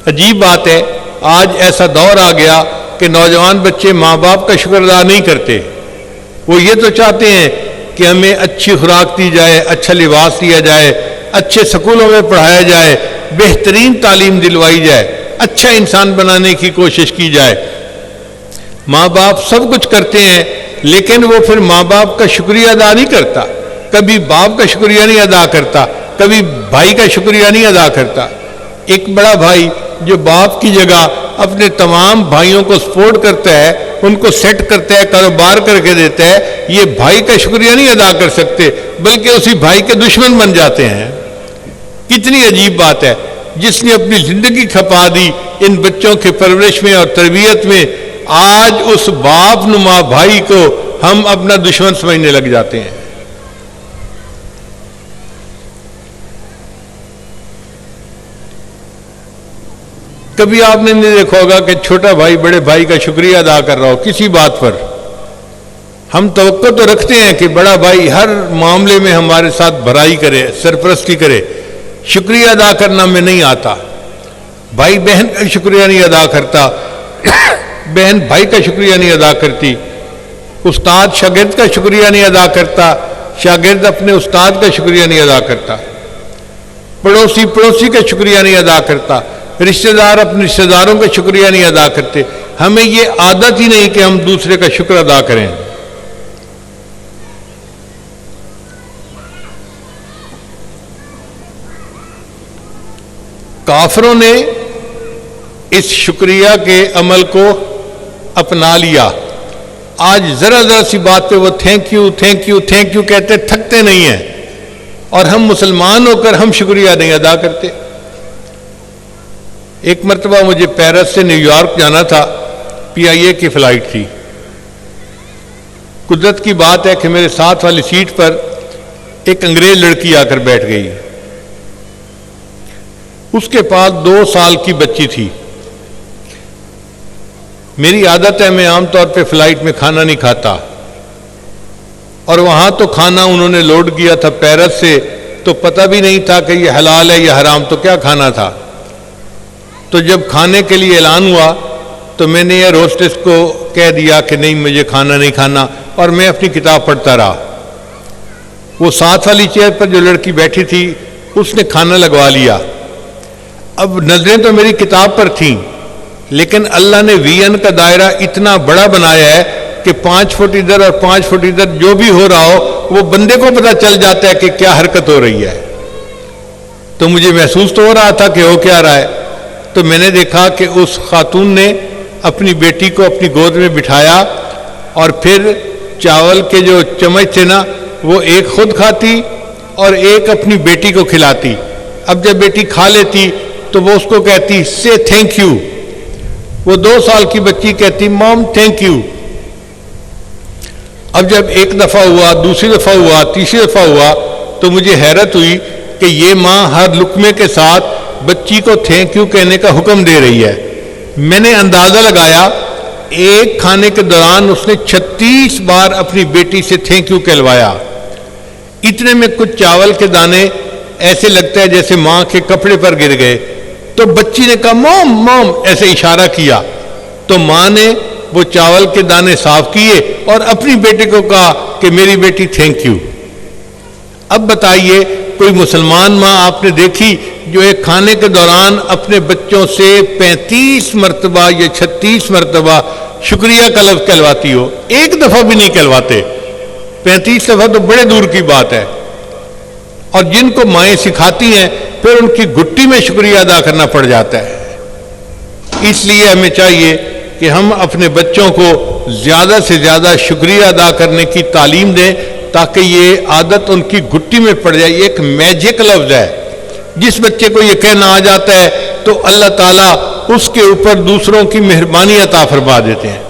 عجیب بات ہے، آج ایسا دور آ گیا کہ نوجوان بچے ماں باپ کا شکر ادا نہیں کرتے. وہ یہ تو چاہتے ہیں کہ ہمیں اچھی خوراک دی جائے، اچھا لباس دیا جائے، اچھے سکولوں میں پڑھایا جائے، بہترین تعلیم دلوائی جائے، اچھا انسان بنانے کی کوشش کی جائے. ماں باپ سب کچھ کرتے ہیں، لیکن وہ پھر ماں باپ کا شکریہ ادا نہیں کرتا. کبھی باپ کا شکریہ نہیں ادا کرتا، کبھی بھائی کا شکریہ نہیں ادا کرتا. ایک بڑا بھائی جو باپ کی جگہ اپنے تمام بھائیوں کو سپورٹ کرتا ہے، ان کو سیٹ کرتا ہے، کاروبار کر کے دیتا ہے، یہ بھائی کا شکریہ نہیں ادا کر سکتے بلکہ اسی بھائی کے دشمن بن جاتے ہیں. کتنی عجیب بات ہے. جس نے اپنی زندگی کھپا دی ان بچوں کے پرورش میں اور تربیت میں، آج اس باپ نما بھائی کو ہم اپنا دشمن سمجھنے لگ جاتے ہیں. کبھی آپ نے نہیں دیکھا ہوگا کہ چھوٹا بھائی بڑے بھائی کا شکریہ ادا کر رہا ہو کسی بات پر. ہم توقع تو رکھتے ہیں کہ بڑا بھائی ہر معاملے میں ہمارے ساتھ بھلائی کرے، سرپرستی کرے. شکریہ ادا کرنا میں نہیں آتا. بھائی بہن کا شکریہ نہیں ادا کرتا، بہن بھائی کا شکریہ نہیں ادا کرتی، استاد شاگرد کا شکریہ نہیں ادا کرتا، شاگرد اپنے استاد کا شکریہ نہیں ادا کرتا، پڑوسی پڑوسی کا شکریہ نہیں ادا کرتا، رشتہ دار اپنے رشتہ داروں کا شکریہ نہیں ادا کرتے. ہمیں یہ عادت ہی نہیں کہ ہم دوسرے کا شکر ادا کریں. کافروں نے اس شکریہ کے عمل کو اپنا لیا. آج ذرا ذرا سی بات پہ وہ thank you thank you thank you کہتے تھکتے نہیں ہیں، اور ہم مسلمان ہو کر ہم شکریہ نہیں ادا کرتے. ایک مرتبہ مجھے پیرس سے نیو یارک جانا تھا، PIA کی فلائٹ تھی. قدرت کی بات ہے کہ میرے ساتھ والی سیٹ پر ایک انگریز لڑکی آ کر بیٹھ گئی. اس کے پاس 2 سال کی بچی تھی. میری عادت ہے میں عام طور پہ فلائٹ میں کھانا نہیں کھاتا، اور وہاں تو کھانا انہوں نے لوڈ کیا تھا پیرس سے، تو پتہ بھی نہیں تھا کہ یہ حلال ہے یا حرام، تو کیا کھانا تھا. تو جب کھانے کے لیے اعلان ہوا تو میں نے ایئر ہوسٹس کو کہہ دیا کہ نہیں مجھے کھانا نہیں کھانا، اور میں اپنی کتاب پڑھتا رہا. وہ ساتھ والی چیئر پر جو لڑکی بیٹھی تھی اس نے کھانا لگوا لیا. اب نظریں تو میری کتاب پر تھیں، لیکن اللہ نے VN کا دائرہ اتنا بڑا بنایا ہے کہ 5 فٹ ادھر اور 5 فٹ ادھر جو بھی ہو رہا ہو وہ بندے کو پتہ چل جاتا ہے کہ کیا حرکت ہو رہی ہے. تو مجھے محسوس تو ہو رہا تھا کہ ہو کیا رہا ہے. تو میں نے دیکھا کہ اس خاتون نے اپنی بیٹی کو اپنی گود میں بٹھایا، اور پھر چاول کے جو چمچ تھے نا وہ ایک خود کھاتی اور ایک اپنی بیٹی کو کھلاتی. اب جب بیٹی کھا لیتی تو وہ اس کو کہتی سے تھینک یو. وہ 2 سال کی بچی کہتی مام تھینک یو. اب جب ایک دفعہ ہوا، دوسری دفعہ ہوا، تیسری دفعہ ہوا، تو مجھے حیرت ہوئی کہ یہ ماں ہر لقمے کے ساتھ بچی کو تھینک یو کہنے کا حکم دے رہی ہے. میں نے اندازہ لگایا ایک کھانے کے دوران اس نے 36 بار اپنی بیٹی سے تھینک یو کہلوایا. اتنے میں کچھ چاول کے دانے ایسے لگتا ہے جیسے ماں کے کپڑے پر گر گئے. تو بچی نے کہا موم موم، ایسے اشارہ کیا. تو ماں نے وہ چاول کے دانے صاف کیے اور اپنی بیٹی کو کہا کہ میری بیٹی تھینک یو. اب بتائیے کوئی مسلمان ماں آپ نے دیکھی جو ایک کھانے کے دوران اپنے بچوں سے 35 مرتبہ یا 36 مرتبہ شکریہ کا لفظ کہلواتی ہو؟ ایک دفعہ بھی نہیں کہلواتے. 35 دفعہ تو بڑے دور کی بات ہے. اور جن کو مائیں سکھاتی ہیں پھر ان کی گھٹی میں شکریہ ادا کرنا پڑ جاتا ہے. اس لیے ہمیں چاہیے کہ ہم اپنے بچوں کو زیادہ سے زیادہ شکریہ ادا کرنے کی تعلیم دیں تاکہ یہ عادت ان کی گھٹی میں پڑ جائے. یہ ایک میجک لفظ ہے. جس بچے کو یہ کہنا آ جاتا ہے تو اللہ تعالیٰ اس کے اوپر دوسروں کی مہربانی عطا فرما دیتے ہیں.